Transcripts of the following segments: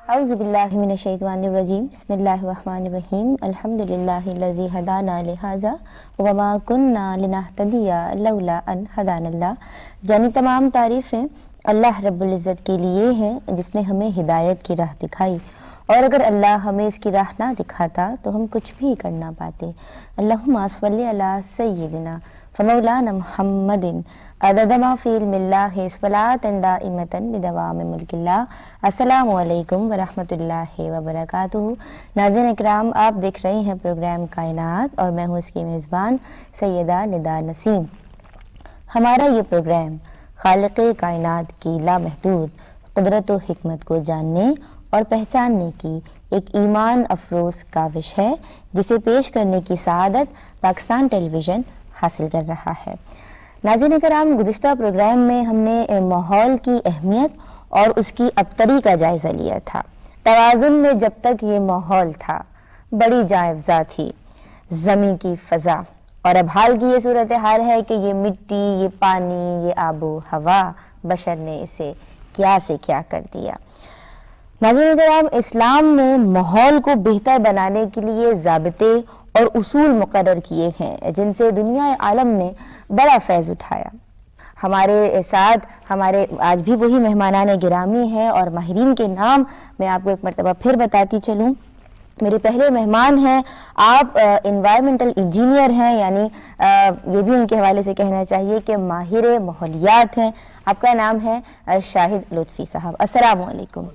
اعوذ باللہ من الشیطان الرجیم بسم اللہ الرحمن الرحیم الحمدللہ الذی ہدانا لہذا وما کننا لنہتدی لولا ان ہدانا اللہ، یعنی تمام تعریفیں اللہ رب العزت کے لیے ہیں جس نے ہمیں ہدایت کی راہ دکھائی، اور اگر اللہ ہمیں اس کی راہ نہ دکھاتا تو ہم کچھ بھی کر نہ پاتے۔ اللہم صلی علی سیدنا فمولانا محمد عدد ما فی علم اللہ صلاۃ دائمۃ بدوام ملک اللہ۔ السلام علیکم ورحمۃ اللہ وبرکاتہ۔ ناظرین اکرام، آپ دیکھ رہے ہیں پروگرام کائنات اور میں ہوں اس کی میزبان سیدہ ندا نسیم۔ ہمارا یہ پروگرام خالق کائنات کی لامحدود قدرت و حکمت کو جاننے اور پہچاننے کی ایک ایمان افروز کاوش ہے، جسے پیش کرنے کی سعادت پاکستان ٹیلی ویژن حاصل کر رہا ہے۔ ناظرین کرام، گزشتہ پروگرام میں ہم نے ماحول کی اہمیت اور اس کی ابتری کا جائزہ لیا تھا۔ توازن میں جب تک یہ ماحول تھا بڑی جاں افزا تھی زمین کی فضا، اور اب حال کی یہ صورتحال ہے کہ یہ مٹی، یہ پانی، یہ آب و ہوا، بشر نے اسے کیا سے کیا کر دیا۔ ناظرین کرام، اسلام نے ماحول کو بہتر بنانے کے لیے ضابطے اور اصول مقرر کیے ہیں جن سے دنیا عالم نے بڑا فیض اٹھایا۔ ہمارے ساتھ ہمارے آج بھی وہی مہمانان گرامی ہیں، اور ماہرین کے نام میں آپ کو ایک مرتبہ پھر بتاتی چلوں۔ میرے پہلے مہمان ہیں، آپ انوائرمنٹل انجینئر ہیں، یعنی یہ بھی ان کے حوالے سے کہنا چاہیے کہ ماہر ماحولیات ہیں۔ آپ کا نام ہے شاہد لطفی صاحب۔ السلام علیکم۔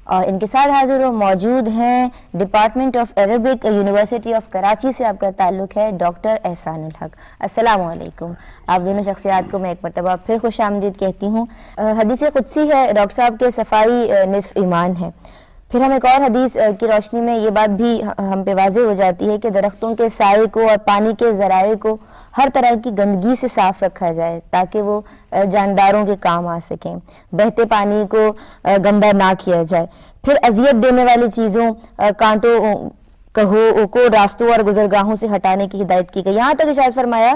اور ان کے ساتھ حاضر و موجود ہیں department of Arabic, university of Karachi سے آپ کا تعلق ہے، ڈاکٹر احسان الحق۔ السلام علیکم۔ آپ دونوں شخصیات کو میں ایک مرتبہ پھر خوش آمدید کہتی ہوں۔ حدیث قدسی ہے ڈاکٹر صاحب کے صفائی نصف ایمان ہے۔ پھر ہم ایک اور حدیث کی روشنی میں یہ بات بھی ہم پہ واضح ہو جاتی ہے کہ درختوں کے سائے کو اور پانی کے ذرائع کو ہر طرح کی گندگی سے صاف رکھا جائے تاکہ وہ جانداروں کے کام آ سکیں، بہتے پانی کو گندا نہ کیا جائے۔ پھر اذیت دینے والی چیزوں، کانٹوں کو راستوں اور گزرگاہوں سے ہٹانے کی ہدایت کی گئی۔ یہاں تک ارشاد فرمایا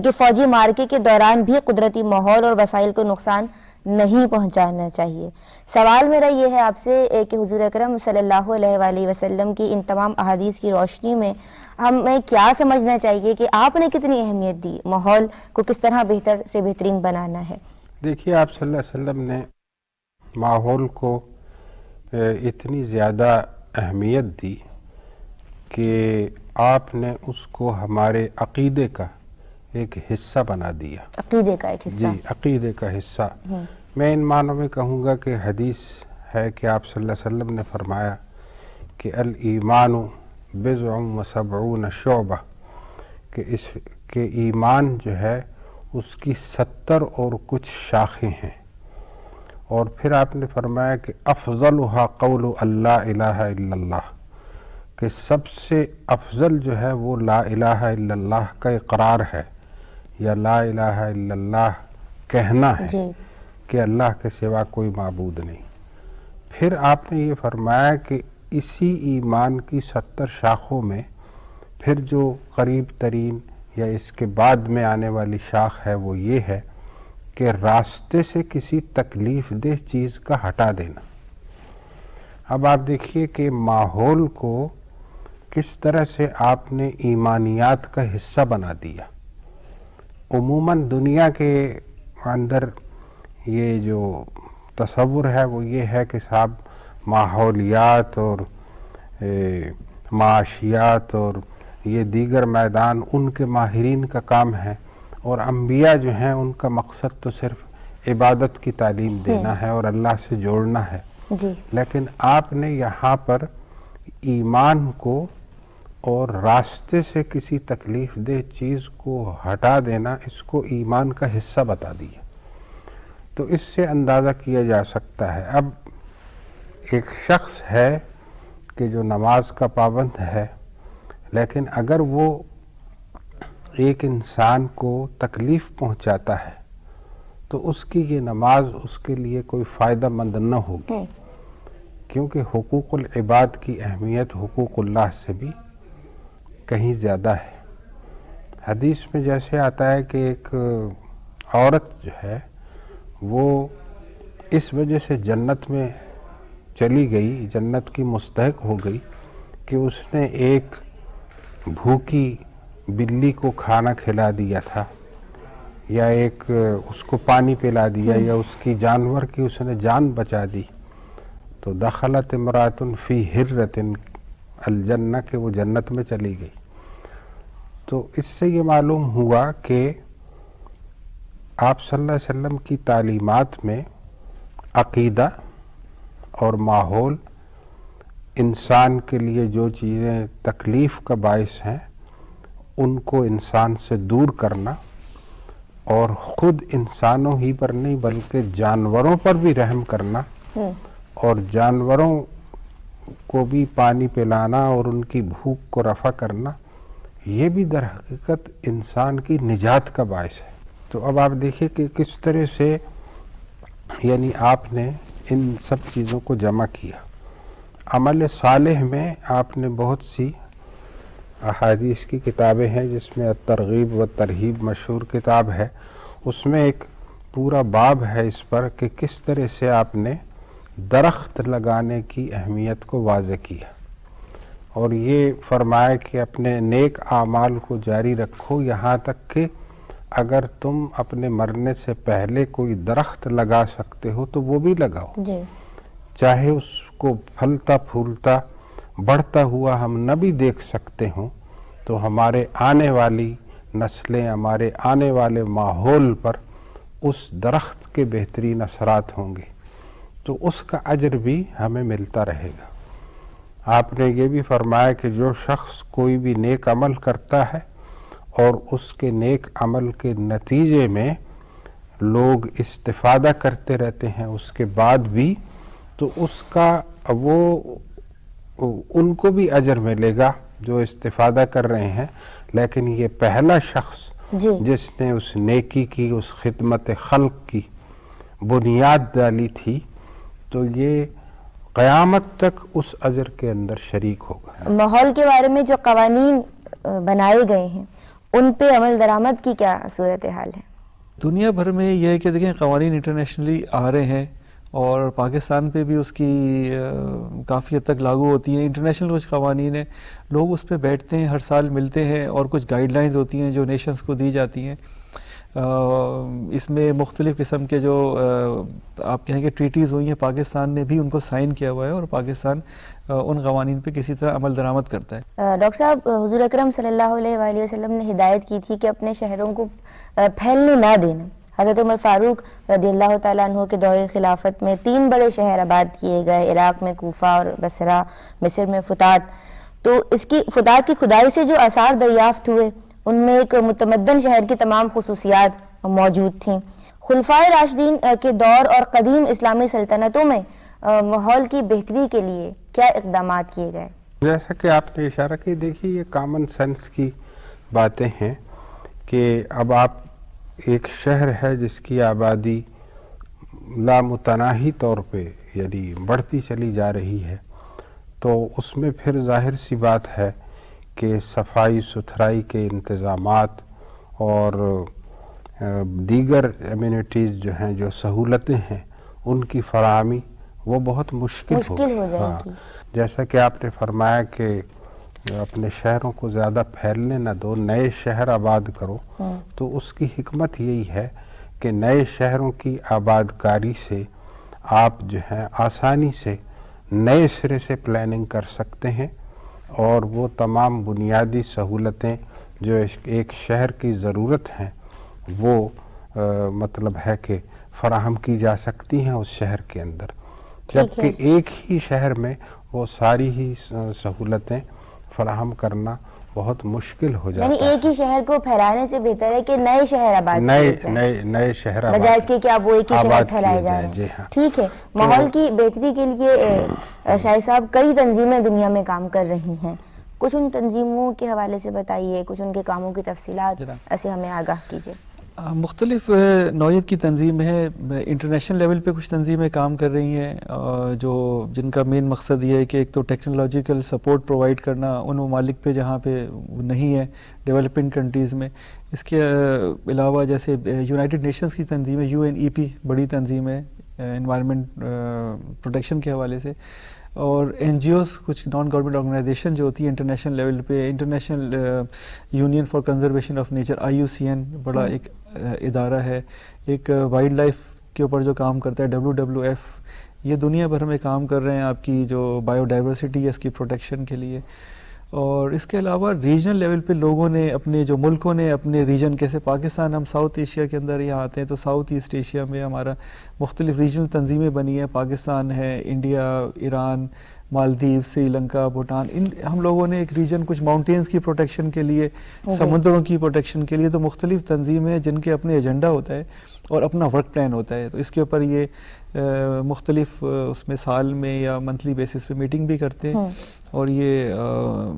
کہ فوجی مارکے کے دوران بھی قدرتی ماحول اور وسائل کو نقصان نہیں پہنچانا چاہیے۔ سوال میرا یہ ہے آپ سے کہ حضور اکرم صلی اللہ علیہ وآلہ وسلم کی ان تمام احادیث کی روشنی میں ہمیں کیا سمجھنا چاہیے کہ آپ نے کتنی اہمیت دی، ماحول کو کس طرح بہتر سے بہترین بنانا ہے؟ دیکھیے، آپ صلی اللہ علیہ وسلم نے ماحول کو اتنی زیادہ اہمیت دی کہ آپ نے اس کو ہمارے عقیدے کا ایک حصہ بنا دیا۔ عقیدے کا ایک حصہ؟ جی، عقیدے کا حصہ۔ میں ان معنوں میں کہوں گا کہ حدیث ہے کہ آپ صلی اللہ علیہ وسلم نے فرمایا کہ الایمان بضع و سبعون شعبہ، کہ ایمان جو ہے اس کی 70 اور کچھ شاخیں ہیں، اور پھر آپ نے فرمایا کہ افضلها قول لا الہ الا اللہ، کہ سب سے افضل جو ہے وہ لا الہ الا اللہ کا اقرار ہے، یا لا الہ الا اللہ کہنا ہے کہ اللہ کے سوا کوئی معبود نہیں۔ پھر آپ نے یہ فرمایا کہ اسی ایمان کی 70 شاخوں میں پھر جو قریب ترین یا اس کے بعد میں آنے والی شاخ ہے وہ یہ ہے کہ راستے سے کسی تکلیف دہ چیز کا ہٹا دینا۔ اب آپ دیکھیے کہ ماحول کو کس طرح سے آپ نے ایمانیات کا حصہ بنا دیا۔ عموماً دنیا کے اندر یہ جو تصور ہے وہ یہ ہے کہ صاحب ماحولیات اور معاشیات اور یہ دیگر میدان ان کے ماہرین کا کام ہے، اور انبیاء جو ہیں ان کا مقصد تو صرف عبادت کی تعلیم دینا ہے اور اللہ سے جوڑنا ہے۔ لیکن آپ نے یہاں پر ایمان کو اور راستے سے کسی تکلیف دہ چیز کو ہٹا دینا، اس کو ایمان کا حصہ بتا دیا۔ تو اس سے اندازہ کیا جا سکتا ہے، اب ایک شخص ہے کہ جو نماز کا پابند ہے، لیکن اگر وہ ایک انسان کو تکلیف پہنچاتا ہے تو اس کی یہ نماز اس کے لیے کوئی فائدہ مند نہ ہوگی، کیونکہ حقوق العباد کی اہمیت حقوق اللہ سے بھی کہیں زیادہ ہے۔ حدیث میں جیسے آتا ہے کہ ایک عورت جو ہے وہ اس وجہ سے جنت میں چلی گئی، جنت کی مستحق ہو گئی کہ اس نے ایک بھوکی بلی کو کھانا کھلا دیا تھا، یا ایک اس کو پانی پلا دیا، یا اس کی جانور کی اس نے جان بچا دی، تو دخلت امرأۃ فی حرۃ الجنہ، کہ وہ جنت میں چلی گئی۔ تو اس سے یہ معلوم ہوا کہ آپ صلی اللہ علیہ وسلم کی تعلیمات میں عقیدہ اور ماحول، انسان کے لیے جو چیزیں تکلیف کا باعث ہیں ان کو انسان سے دور کرنا، اور خود انسانوں ہی پر نہیں بلکہ جانوروں پر بھی رحم کرنا، اور جانوروں کو بھی پانی پلانا اور ان کی بھوک کو رفع کرنا، یہ بھی در حقیقت انسان کی نجات کا باعث ہے۔ تو اب آپ دیکھیں کہ کس طرح سے یعنی آپ نے ان سب چیزوں کو جمع کیا۔ عمل صالح میں آپ نے بہت سی احادیث کی کتابیں ہیں، جس میں الترغیب و ترہیب مشہور کتاب ہے، اس میں ایک پورا باب ہے اس پر کہ کس طرح سے آپ نے درخت لگانے کی اہمیت کو واضح کیا، اور یہ فرمایا کہ اپنے نیک اعمال کو جاری رکھو، یہاں تک کہ اگر تم اپنے مرنے سے پہلے کوئی درخت لگا سکتے ہو تو وہ بھی لگاؤ، جی، چاہے اس کو پھلتا پھولتا بڑھتا ہوا ہم نہ بھی دیکھ سکتے ہوں، تو ہمارے آنے والی نسلیں، ہمارے آنے والے ماحول پر اس درخت کے بہترین اثرات ہوں گے، تو اس کا اجر بھی ہمیں ملتا رہے گا۔ آپ نے یہ بھی فرمایا کہ جو شخص کوئی بھی نیک عمل کرتا ہے اور اس کے نیک عمل کے نتیجے میں لوگ استفادہ کرتے رہتے ہیں اس کے بعد بھی، تو اس کا ان کو بھی اجر ملے گا جو استفادہ کر رہے ہیں، لیکن یہ پہلا شخص جی، جس نے اس نیکی کی، اس خدمت خلق کی بنیاد ڈالی تھی، تو یہ قیامت تک اس اجر کے اندر شریک ہوگا۔ ماحول کے بارے میں جو قوانین بنائے گئے ہیں ان پہ عمل درآمد کی کیا صورتحال ہے؟ دنیا بھر میں یہ ہے کہ دیکھیں قوانین انٹرنیشنلی آ رہے ہیں، اور پاکستان پہ بھی اس کی کافی حد تک لاگو ہوتی ہیں۔ انٹرنیشنل کچھ قوانین ہیں، لوگ اس پہ بیٹھتے ہیں، ہر سال ملتے ہیں، اور کچھ گائیڈ لائنز ہوتی ہیں جو نیشنز کو دی جاتی ہیں۔ اس میں مختلف قسم کے جو آپ کہیں کہ ٹریٹیز ہوئی ہیں، پاکستان نے بھی ان کو سائن کیا ہوا ہے، اور پاکستان ان قوانین پہ کسی طرح عمل درآمد کرتا ہے۔ ڈاکٹر صاحب، حضور اکرم صلی اللہ علیہ وآلہ وسلم نے ہدایت کی تھی کہ اپنے شہروں کو پھیلنے نہ دینا۔ حضرت عمر فاروق رضی اللہ تعالیٰ عنہ کے دور خلافت میں 3 بڑے شہر آباد کیے گئے، عراق میں کوفہ اور بصرہ، مصر میں فتات۔ تو اس کی فتات کی کھدائی سے جو آثار دریافت ہوئے ان میں ایک متمدن شہر کی تمام خصوصیات موجود تھیں۔ خلفائے راشدین کے دور اور قدیم اسلامی سلطنتوں میں ماحول کی بہتری کے لیے کیا اقدامات کیے گئے؟ جیسا کہ آپ نے اشارہ کی، دیکھیے یہ کامن سینس کی باتیں ہیں کہ اب آپ ایک شہر ہے جس کی آبادی لامتناہی طور پہ یعنی بڑھتی چلی جا رہی ہے، تو اس میں پھر ظاہر سی بات ہے کہ صفائی ستھرائی کے انتظامات اور دیگر امیونٹیز جو ہیں، جو سہولتیں ہیں، ان کی فراہمی وہ بہت مشکل ہو جائے گی۔ جیسا کہ آپ نے فرمایا کہ اپنے شہروں کو زیادہ پھیلنے نہ دو، نئے شہر آباد کرو، تو اس کی حکمت یہی ہے کہ نئے شہروں کی آباد کاری سے آپ جو ہیں آسانی سے نئے سرے سے پلاننگ کر سکتے ہیں، اور وہ تمام بنیادی سہولتیں جو ایک شہر کی ضرورت ہیں وہ مطلب ہے کہ فراہم کی جا سکتی ہیں اس شہر کے اندر، جبکہ ایک ہی شہر میں وہ ساری ہی سہولتیں فراہم کرنا بہت مشکل ہو جاتا ہے۔ یعنی ایک ہی شہر کو پھیلانے سے بہتر ہے کہ نئے شہر آباد کیے جائیں، نئے شہر آباد بجائے اس کے کہ آپ وہ ایک ہی شہر پھیلائے جا رہے ہیں۔ ٹھیک ہے، ماحول کی بہتری کے لیے شاہد صاحب کئی تنظیمیں دنیا میں کام کر رہی ہیں، کچھ ان تنظیموں کے حوالے سے بتائیے، کچھ ان کے کاموں کی تفصیلات ایسے ہمیں آگاہ کیجیے۔ مختلف نوعیت کی تنظیم ہے، انٹرنیشنل لیول پہ کچھ تنظیمیں کام کر رہی ہیں جن کا مین مقصد یہ ہے کہ ایک تو ٹیکنالوجیکل سپورٹ پرووائڈ کرنا ان ممالک پہ جہاں پہ نہیں ہے، ڈیولپنگ کنٹریز میں۔ اس کے علاوہ جیسے یونائٹڈ نیشنز کی تنظیم ہے، UNEP بڑی تنظیم ہے، انوائرمنٹ پروٹیکشن کے حوالے سے. اور این جی اوز کچھ نان گورنمنٹ آرگنائزیشن جو ہوتی ہے انٹرنیشنل لیول پہ, international union for conservation of nature IUCN بڑا ایک ادارہ ہے, ایک وائلڈ لائف کے اوپر جو کام کرتا ہے WWF, یہ دنیا بھر میں کام کر رہے ہیں آپ کی جو بایو ڈائیورسٹی ہے اس کی پروٹیکشن کے لیے. اور اس کے علاوہ ریجنل لیول پہ لوگوں نے اپنے جو ملکوں نے اپنے ریجن, کیسے پاکستان ہم ساؤتھ ایشیا کے اندر یہاں آتے ہیں تو ساؤتھ ایسٹ ایشیا میں ہمارا مختلف ریجنل تنظیمیں بنی ہیں. پاکستان ہے, انڈیا, ایران, مالدیو, سری لنکا, بھوٹان, ہم لوگوں نے ایک ریجن کچھ ماؤنٹینز کی پروٹیکشن کے لیے, سمندروں کی پروٹیکشن کے لیے, تو مختلف تنظیمیں ہیں جن کے اپنے ایجنڈا ہوتا ہے اور اپنا ورک پلان ہوتا ہے. تو اس کے اوپر یہ مختلف اس میں سال میں یا منتھلی بیسس پہ میٹنگ بھی کرتے ہیں اور یہ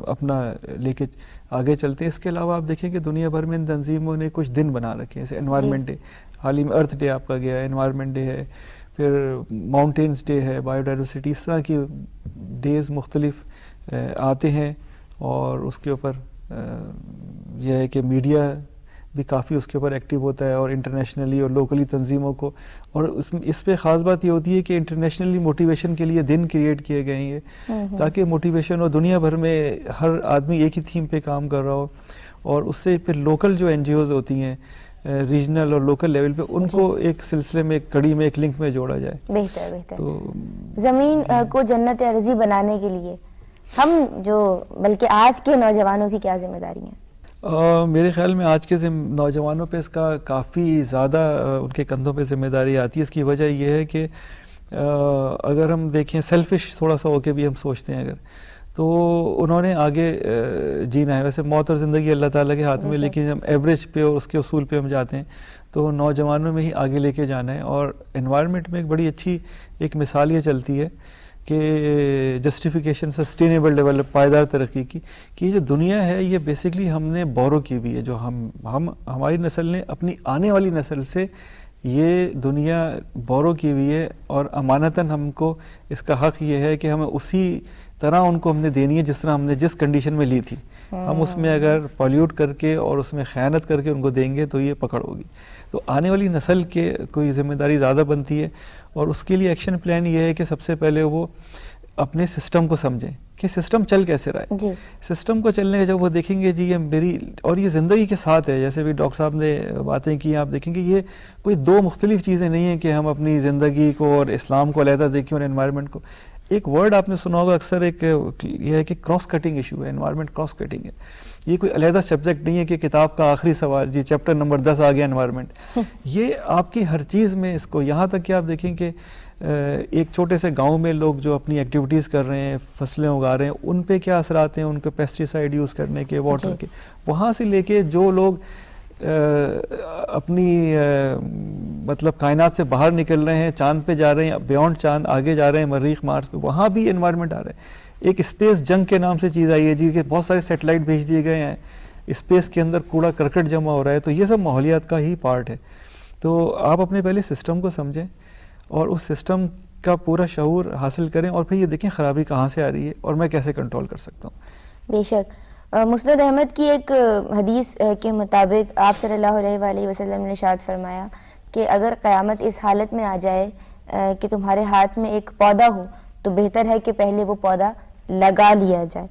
اپنا لے کے آگے چلتے ہیں. اس کے علاوہ آپ دیکھیں کہ دنیا بھر میں ان تنظیموں نے کچھ دن بنا رکھے ہیں, جیسے انوائرمنٹ ڈے, حال ہی میں ارتھ ڈے آپ کا گیا ہے, انوائرمنٹ ڈے ہے, پھر ماؤنٹینز ڈے ہے, بایو ڈائیورسٹی, اس طرح کی ڈیز مختلف آتے ہیں. اور اس کے اوپر یہ ہے کہ میڈیا بھی کافی اس کے اوپر ایکٹیو ہوتا ہے, اور انٹرنیشنلی اور لوکلی تنظیموں کو, اور اس پہ خاص بات یہ ہوتی ہے کہ انٹرنیشنلی موٹیویشن کے لیے دن کریٹ کیے گئے ہیں تاکہ موٹیویشن, اور دنیا بھر میں ہر آدمی ایک ہی تھیم پہ کام کر رہا ہو, اور اس سے پھر لوکل جو NGOز ہوتی ہیں ریجنل اور لوکل لیول پہ, ان کو ایک سلسلے میں, ایک کڑی میں, ایک لنک میں جوڑا جائے. بہتر. تو زمین کو جنت ارضی بنانے کے لیے ہم جو بلکہ آج کے نوجوانوں کی کیا ذمہ داری ہیں؟ میرے خیال میں آج کے نوجوانوں پہ اس کا کافی زیادہ ان کے کندھوں پہ ذمہ داری آتی ہے. اس کی وجہ یہ ہے کہ اگر ہم دیکھیں سیلفش تھوڑا سا ہو کے بھی ہم سوچتے ہیں اگر, تو انہوں نے آگے جینا ہے. ویسے موت اور زندگی اللہ تعالیٰ کے ہاتھ میں, لیکن ہم ایوریج پہ اور اس کے اصول پہ ہم جاتے ہیں تو نوجوانوں میں ہی آگے لے کے جانا ہے. اور انوائرمنٹ میں ایک بڑی اچھی ایک مثال یہ چلتی ہے کہ جسٹیفیکیشن سسٹینیبل ڈیولپ, پائیدار ترقی کی, کہ یہ جو دنیا ہے یہ بیسکلی ہم نے بورو کی ہوئی ہے, جو ہماری نسل نے اپنی آنے والی نسل سے یہ دنیا بورو کی ہوئی ہے, اور امانتاً ہم کو اس کا حق یہ ہے کہ ہمیں اسی طرح ان کو ہم نے دینی ہے جس طرح ہم نے جس کنڈیشن میں لی تھی. ہم اس میں اگر پالیوٹ کر کے اور اس میں خیانت کر کے ان کو دیں گے تو یہ پکڑ ہوگی. تو آنے والی نسل کے کوئی ذمہ داری زیادہ بنتی ہے, اور اس کے لیے ایکشن پلان یہ ہے کہ سب سے پہلے وہ اپنے سسٹم کو سمجھیں کہ سسٹم چل کیسے رہا ہے. سسٹم کو چلنے کا جب وہ دیکھیں گے جی یہ میری, اور یہ زندگی کے ساتھ ہے, جیسے بھی ڈاکٹر صاحب نے باتیں کی, آپ دیکھیں گے یہ کوئی دو مختلف چیزیں نہیں ہیں کہ ہم اپنی زندگی کو اور اسلام کو علیحدہ دیکھیں اور انوائرمنٹ کو. ایک ورڈ آپ نے سنا ہوگا اکثر, ایک یہ ہے کہ کراس کٹنگ ایشو ہے, انوائرمنٹ کراس کٹنگ ہے. یہ کوئی علیحدہ سبجیکٹ نہیں ہے کہ کتاب کا آخری سوال جی چیپٹر نمبر 10 آ گیا انوائرمنٹ. یہ آپ کی ہر چیز میں اس کو, یہاں تک کہ آپ دیکھیں کہ ایک چھوٹے سے گاؤں میں لوگ جو اپنی ایکٹیویٹیز کر رہے ہیں, فصلیں اگا رہے ہیں, ان پہ کیا اثرات ہیں ان کے پیسٹیسائڈ یوز کرنے کے, واٹر کے, وہاں سے لے کے جو لوگ اپنی مطلب کائنات سے باہر نکل رہے ہیں, چاند پہ جا رہے ہیں, بیونڈ چاند آگے جا رہے ہیں, مریخ, مارس پہ, وہاں بھی انوائرمنٹ آ رہا ہے. ایک اسپیس جنگ کے نام سے چیز آئی ہے جی, کہ بہت سارے سیٹلائٹ بھیج دیے گئے ہیں, اسپیس کے اندر کوڑا کرکٹ جمع ہو رہا ہے. تو یہ سب ماحولیات کا ہی پارٹ ہے. تو آپ اپنے پہلے سسٹم کو سمجھیں اور اس سسٹم کا پورا شعور حاصل کریں, اور پھر یہ دیکھیں خرابی کہاں سے آ رہی ہے اور میں کیسے کنٹرول کر سکتا ہوں. بے شک. مسند احمد کی ایک حدیث کے مطابق آپ صلی اللہ علیہ وآلہ وسلم نے ارشاد فرمایا کہ اگر قیامت اس حالت میں آ جائے کہ تمہارے ہاتھ میں ایک پودا ہو تو بہتر ہے کہ پہلے وہ پودا لگا لیا جائے.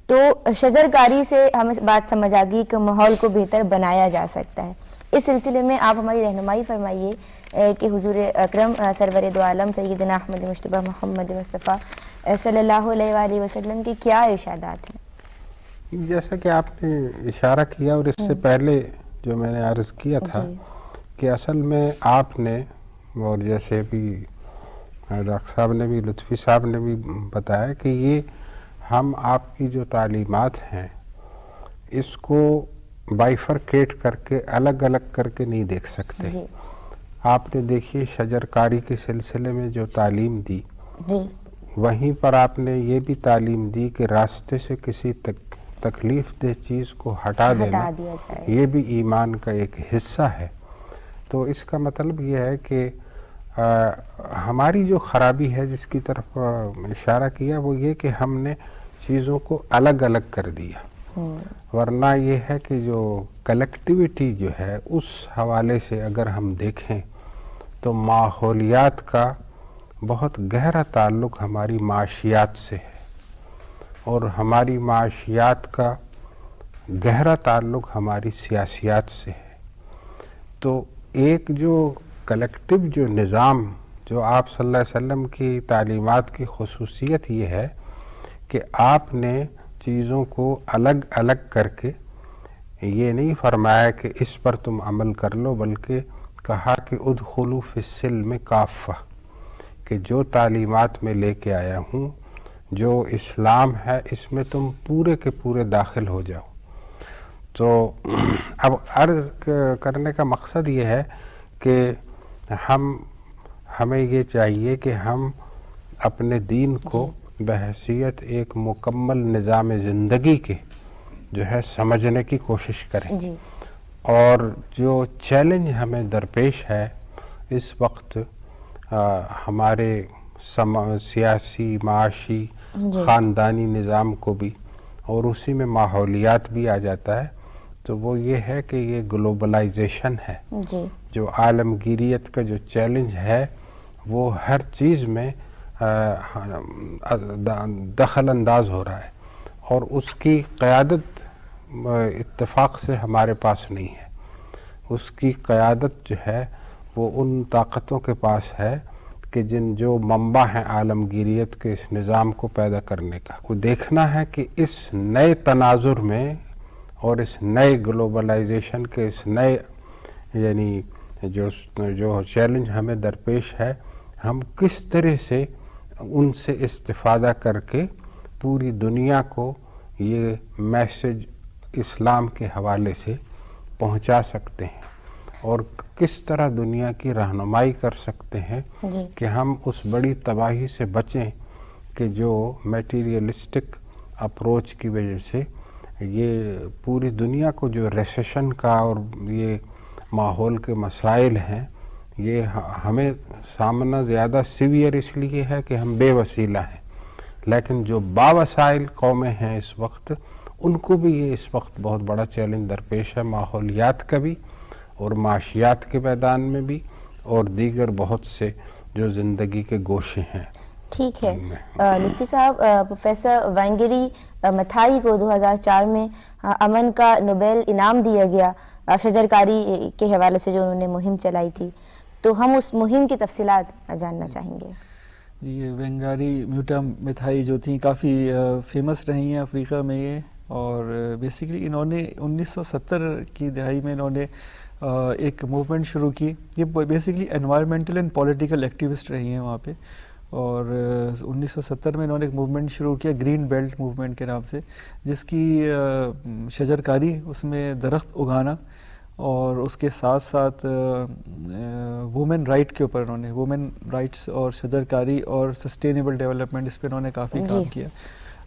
تو شجر کاری سے ہمیں بات سمجھ آ گئی کہ ماحول کو بہتر بنایا جا سکتا ہے. اس سلسلے میں آپ ہماری رہنمائی فرمائیے کہ حضور اکرم سرور دو عالم سیدنا احمد مجتبی محمد مصطفیٰ صلی اللہ علیہ وآلہ وسلم کے کیا ارشادات ہیں؟ جیسا کہ آپ نے اشارہ کیا اور اس سے پہلے جو میں نے عرض کیا تھا کہ اصل میں آپ نے, اور جیسے بھی ڈاکٹر صاحب نے بھی, لطفی صاحب نے بھی بتایا کہ یہ ہم آپ کی جو تعلیمات ہیں اس کو بائیفرکیٹ کر کے الگ الگ کر کے نہیں دیکھ سکتے. آپ نے دیکھیے شجر کاری کے سلسلے میں جو تعلیم دی, وہیں پر آپ نے یہ بھی تعلیم دی کہ راستے سے کسی تکلیف دہ چیز کو ہٹا دینا, یہ بھی ایمان کا ایک حصہ ہے. تو اس کا مطلب یہ ہے کہ ہماری جو خرابی ہے جس کی طرف اشارہ کیا وہ یہ کہ ہم نے چیزوں کو الگ الگ کر دیا, ورنہ یہ ہے کہ جو کلیکٹیویٹی جو ہے اس حوالے سے اگر ہم دیکھیں تو ماحولیات کا بہت گہرا تعلق ہماری معاشیات سے ہے، اور ہماری معاشیات کا گہرا تعلق ہماری سیاسیات سے ہے۔ تو ایک جو کلیکٹیو جو نظام، جو آپ صلی اللہ علیہ وسلم کی تعلیمات کی خصوصیت یہ ہے کہ آپ نے چیزوں کو الگ الگ کر کے یہ نہیں فرمایا کہ اس پر تم عمل کر لو، بلکہ کہا کہ ادخلوا فی السلم کافہ، کہ جو تعلیمات میں لے کے آیا ہوں، جو اسلام ہے، اس میں تم پورے کے پورے داخل ہو جاؤ۔ تو اب عرض کرنے کا مقصد یہ ہے کہ ہمیں یہ چاہیے کہ ہم اپنے دین کو بحیثیت ایک مکمل نظام زندگی کے جو ہے سمجھنے کی کوشش کریں، اور جو چیلنج ہمیں درپیش ہے اس وقت ہمارے سیاسی، معاشی، خاندانی نظام کو بھی، اور اسی میں ماحولیات بھی آ جاتا ہے، تو وہ یہ ہے کہ یہ گلوبلائزیشن ہے، جو عالمگیریت کا جو چیلنج ہے وہ ہر چیز میں دخل انداز ہو رہا ہے، اور اس کی قیادت اتفاق سے ہمارے پاس نہیں ہے۔ اس کی قیادت جو ہے وہ ان طاقتوں کے پاس ہے کہ جو منبع ہیں عالمگیریت کے اس نظام کو پیدا کرنے کا۔ وہ دیکھنا ہے کہ اس نئے تناظر میں اور اس نئے گلوبلائزیشن کے اس نئے یعنی جو چیلنج ہمیں درپیش ہے، ہم کس طرح سے ان سے استفادہ کر کے پوری دنیا کو یہ میسج اسلام کے حوالے سے پہنچا سکتے ہیں، اور کس طرح دنیا کی رہنمائی کر سکتے ہیں کہ ہم اس بڑی تباہی سے بچیں کہ جو میٹیریلسٹک اپروچ کی وجہ سے یہ پوری دنیا کو جو ریسیشن کا اور یہ ماحول کے مسائل ہیں، یہ ہمیں سامنا زیادہ سیویئر اس لیے ہے کہ ہم بے وسیلہ ہیں، لیکن جو باوسائل قومیں ہیں اس وقت، ان کو بھی یہ اس وقت بہت بڑا چیلنج درپیش ہے، ماحولیات کا بھی اور معاشیات کے میدان میں بھی، اور دیگر بہت سے جو زندگی کے گوشے ہیں۔ ٹھیک ہے لطفی صاحب، پروفیسر وینگری متھائی کو 2004 میں امن کا نوبیل انعام دیا گیا شجرکاری کے حوالے سے جو انہوں نے مہم چلائی تھی، تو ہم اس مہم کی تفصیلات جاننا چاہیں گے۔ جی، وینگاری میوٹا متھائی جو تھیں کافی فیمس رہی ہیں افریقہ میں یہ، اور بیسیکلی انہوں نے 1970 کی دہائی میں انہوں نے ایک موومنٹ شروع کی۔ یہ basically environmental and political activist رہی ہیں وہاں پہ، اور 1970 میں انہوں نے ایک موومنٹ شروع کیا گرین بیلٹ موومنٹ کے نام سے، جس کی شجرکاری، اس میں درخت اگانا، اور اس کے ساتھ ساتھ وومن رائٹ کے اوپر انہوں نے وومن رائٹس اور شجرکاری اور سسٹینیبل ڈیولپمنٹ، اس پہ انہوں نے کافی کام کیا۔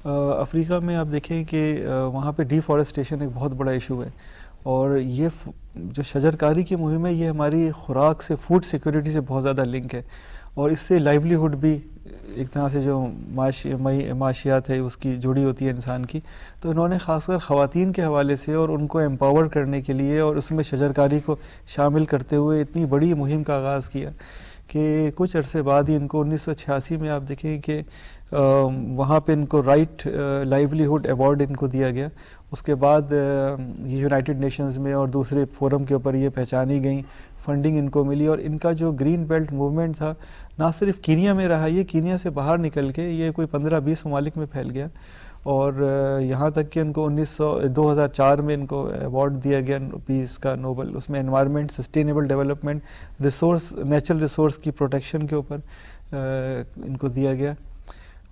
افریقہ میں آپ دیکھیں کہ وہاں پہ ڈیفارسٹیشن ایک بہت بڑا ایشو ہے، اور یہ جو شجرکاری کی مہم ہے یہ ہماری خوراک سے، فوڈ سیکورٹی سے بہت زیادہ لنک ہے، اور اس سے لائیولیہڈ بھی ایک طرح سے جو معاشیات ہے اس کی جڑی ہوتی ہے انسان کی۔ تو انہوں نے خاص کر خواتین کے حوالے سے اور ان کو امپاور کرنے کے لیے اور اس میں شجرکاری کو شامل کرتے ہوئے اتنی بڑی مہم کا آغاز کیا کہ کچھ عرصے بعد ہی ان کو 1986 میں آپ دیکھیں کہ وہاں پہ ان کو رائٹ لائیولیہڈ ایوارڈ ان کو دیا گیا۔ اس کے بعد یہ یونائٹڈ نیشنز میں اور دوسرے فورم کے اوپر یہ پہچانی گئیں، فنڈنگ ان کو ملی، اور ان کا جو گرین بیلٹ موومنٹ تھا نہ صرف کینیا میں رہا، یہ کینیا سے باہر نکل کے یہ کوئی 15-20 ممالک میں پھیل گیا، اور یہاں تک کہ ان کو 2004 میں ان کو ایوارڈ دیا گیا پیس کا نوبل، اس میں environment, sustainable development, resource, natural resource کی پروٹیکشن کے اوپر ان کو دیا گیا۔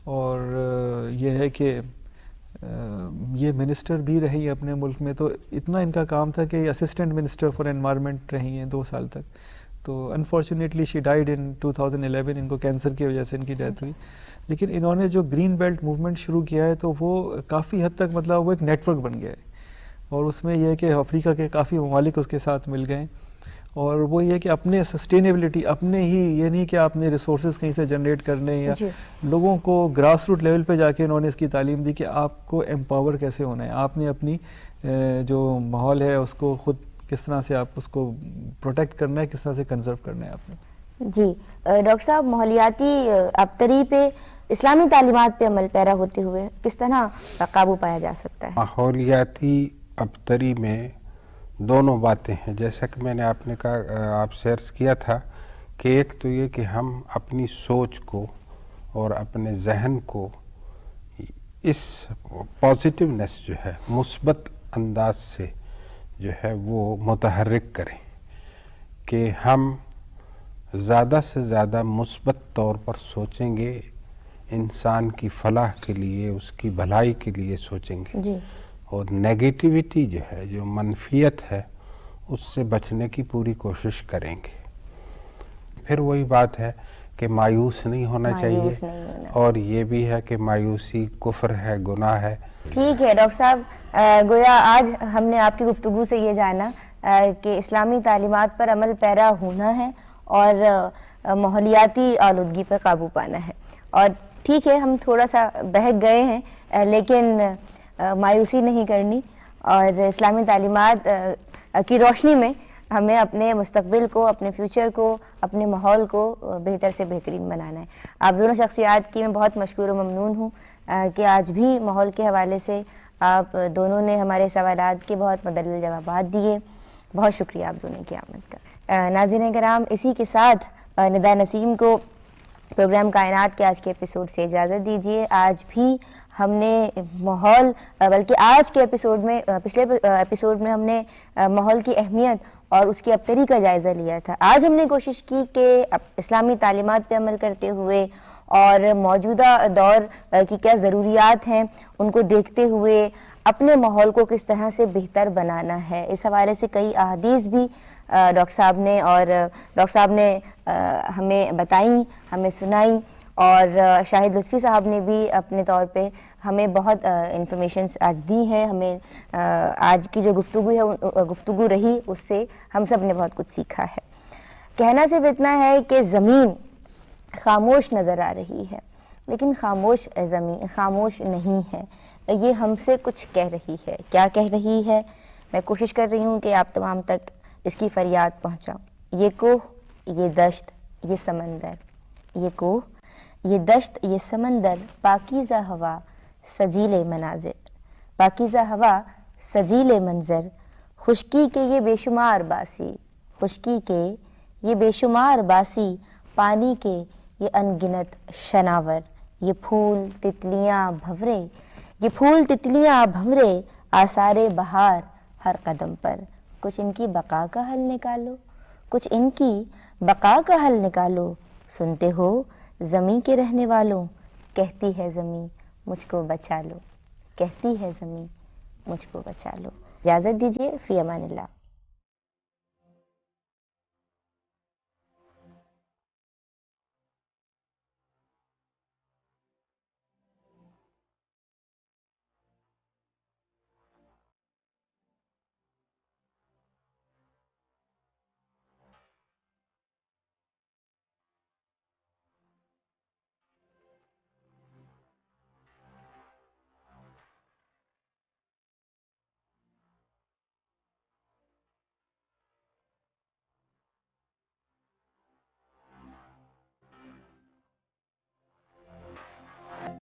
اور یہ ہے کہ یہ منسٹر بھی رہی اپنے ملک میں، تو اتنا ان کا کام تھا کہ اسسٹنٹ منسٹر فار انوائرمنٹ رہی ہیں 2 سال تک۔ تو انفارچونیٹلی شی ڈائیڈ ان 2011، ان کو کینسر کی وجہ سے ان کی ڈیتھ ہوئی۔ لیکن انہوں نے جو گرین بیلٹ موومنٹ شروع کیا ہے تو وہ کافی حد تک مطلب وہ ایک نیٹ ورک بن گیا ہے، اور اس میں یہ ہے کہ افریقہ کے کافی ممالک اس کے ساتھ مل گئے، اور وہ یہ کہ اپنے سسٹینیبلٹی، اپنے ہی، یہ نہیں کہ آپ نے ریسورسز کہیں سے جنریٹ کرنے، یا لوگوں کو گراس روٹ لیول پہ جا کے انہوں نے اس کی تعلیم دی کہ آپ کو امپاور کیسے ہونا ہے، آپ نے اپنی جو ماحول ہے اس کو خود کس طرح سے آپ اس کو پروٹیکٹ کرنا ہے، کس طرح سے کنزرو کرنا ہے آپ نے۔ جی ڈاکٹر صاحب، ماحولیاتی ابتری پہ اسلامی تعلیمات پہ عمل پیرا ہوتے ہوئے کس طرح قابو پایا جا سکتا ہے؟ ماحولیاتی ابتری میں دونوں باتیں ہیں، جیسا کہ میں نے آپ نے کہا، آپ سے عرض کیا تھا کہ ایک تو یہ کہ ہم اپنی سوچ کو اور اپنے ذہن کو اس پازیٹیونیس جو ہے، مثبت انداز سے جو ہے وہ متحرک کریں کہ ہم زیادہ سے زیادہ مثبت طور پر سوچیں گے، انسان کی فلاح کے لیے، اس کی بھلائی کے لیے سوچیں گے، جی اور نیگیٹیوٹی جو ہے، جو منفیت ہے، اس سے بچنے کی پوری کوشش کریں گے۔ پھر وہی بات ہے کہ مایوس نہیں ہونا چاہیے، مایوس نہیں ہونا۔ اور یہ بھی ہے کہ مایوسی کفر ہے، گناہ ہے۔ ٹھیک ہے ڈاکٹر صاحب، گویا آج ہم نے آپ کی گفتگو سے یہ جانا کہ اسلامی تعلیمات پر عمل پیرا ہونا ہے اور ماحولیاتی آلودگی پر قابو پانا ہے، اور ٹھیک ہے ہم تھوڑا سا بہک گئے ہیں لیکن مایوسی نہیں کرنی، اور اسلامی تعلیمات کی روشنی میں ہمیں اپنے مستقبل کو، اپنے فیوچر کو، اپنے ماحول کو بہتر سے بہترین بنانا ہے۔ آپ دونوں شخصیات کی میں بہت مشکور و ممنون ہوں کہ آج بھی ماحول کے حوالے سے آپ دونوں نے ہمارے سوالات کے بہت مدلل جوابات دیے۔ بہت شکریہ آپ دونوں کی آمد کا۔ ناظرین کرام، اسی کے ساتھ ندا نسیم کو پروگرام کائنات کے آج کے ایپیسوڈ سے اجازت دیجیے۔ آج بھی ہم نے ماحول، بلکہ آج کے ایپیسوڈ میں، پچھلے ایپیسوڈ میں ہم نے ماحول کی اہمیت اور اس کی ابتری کا جائزہ لیا تھا۔ آج ہم نے کوشش کی کہ اسلامی تعلیمات پہ عمل کرتے ہوئے اور موجودہ دور کی کیا ضروریات ہیں ان کو دیکھتے ہوئے اپنے ماحول کو کس طرح سے بہتر بنانا ہے، اس حوالے سے کئی احادیث بھی ڈاکٹر صاحب نے ہمیں بتائیں، ہمیں سنائیں، اور شاہد لطفی صاحب نے بھی اپنے طور پہ ہمیں بہت انفارمیشنز آج دی ہیں۔ ہمیں آج کی جو گفتگو رہی اس سے ہم سب نے بہت کچھ سیکھا ہے۔ کہنا صرف اتنا ہے کہ زمین خاموش نظر آ رہی ہے، لیکن خاموش زمین خاموش نہیں ہے، یہ ہم سے کچھ کہہ رہی ہے۔ کیا کہہ رہی ہے؟ میں کوشش کر رہی ہوں کہ آپ تمام تک اس کی فریاد پہنچاؤں۔ یہ کوہ، یہ دشت، یہ سمندر، یہ کوہ، یہ دشت، یہ سمندر، پاکیزہ ہوا، سجیلے مناظر، پاکیزہ ہوا، سجیلے منظر، خشکی کے یہ بے شمار باسی، خشکی کے یہ بے شمار باسی، پانی کے یہ انگنت شناور، یہ پھول تتلیاں بھنورے، یہ پھول تتلیاں بھنورے، آثار بہار ہر قدم پر، کچھ ان کی بقا کا حل نکالو، کچھ ان کی بقا کا حل نکالو، سنتے ہو زمیں کے رہنے والوں، کہتی ہے زمیں مجھ کو بچا لو، کہتی ہے زمیں مجھ کو بچا لو۔ اجازت دیجیے، فی امان اللہ۔